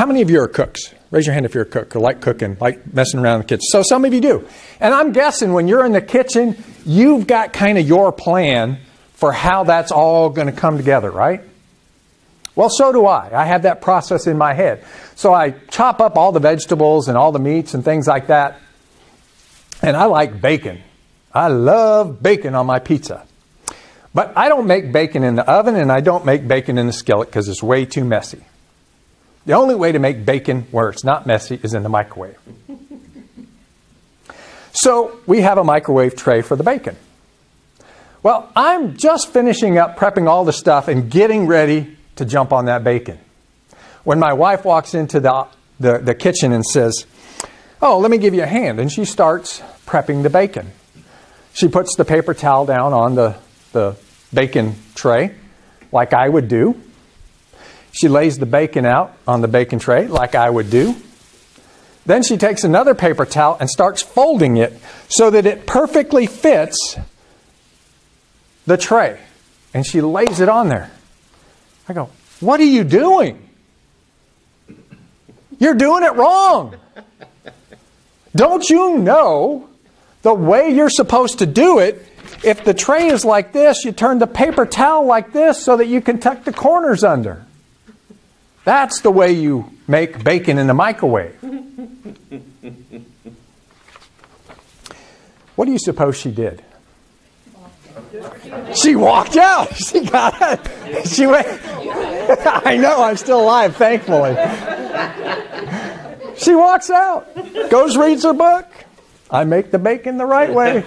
how many of you are cooks? Raise your hand if you're a cook or like cooking, like messing around in the kitchen. So some of you do. And I'm guessing when you're in the kitchen, you've got kind of your plan for how that's all going to come together, right? Well, so do I. I have that process in my head. So I chop up all the vegetables and all the meats and things like that. And I like bacon. I love bacon on my pizza. But I don't make bacon in the oven, and I don't make bacon in the skillet because it's way too messy. The only way to make bacon where it's not messy is in the microwave. So we have a microwave tray for the bacon. Well, I'm just finishing up prepping all the stuff and getting ready to jump on that bacon when my wife walks into the kitchen and says, "Oh, let me give you a hand." And she starts prepping the bacon. She puts the paper towel down on the bacon tray like I would do. She lays the bacon out on the bacon tray like I would do. Then she takes another paper towel and starts folding it so that it perfectly fits the tray. And she lays it on there. I go, "What are you doing? You're doing it wrong. Don't you know the way you're supposed to do it? If the tray is like this, you turn the paper towel like this so that you can tuck the corners under. That's the way you make bacon in the microwave." What do you suppose she did? She walked out. She got it. She went. I know, I'm still alive, thankfully. She walks out, goes reads her book. I make the bacon the right way.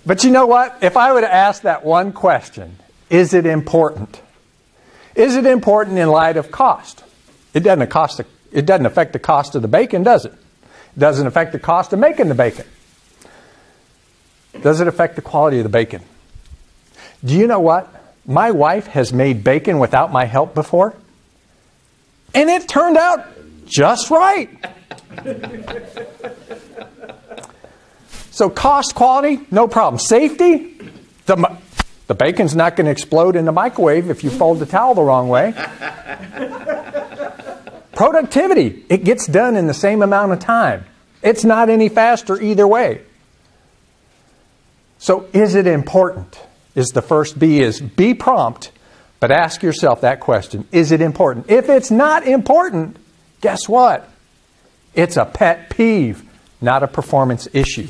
But you know what? If I would have asked that one question, is it important? Is it important in light of cost? It doesn't affect the cost of the bacon, does it? It doesn't affect the cost of making the bacon. Does it affect the quality of the bacon? Do you know what? My wife has made bacon without my help before, and it turned out just right. So cost, quality, no problem. Safety, the bacon's not going to explode in the microwave if you fold the towel the wrong way. Productivity, it gets done in the same amount of time. It's not any faster either way. So is it important? Is the first B is be prompt, but ask yourself that question. Is it important? If it's not important, guess what? It's a pet peeve, not a performance issue.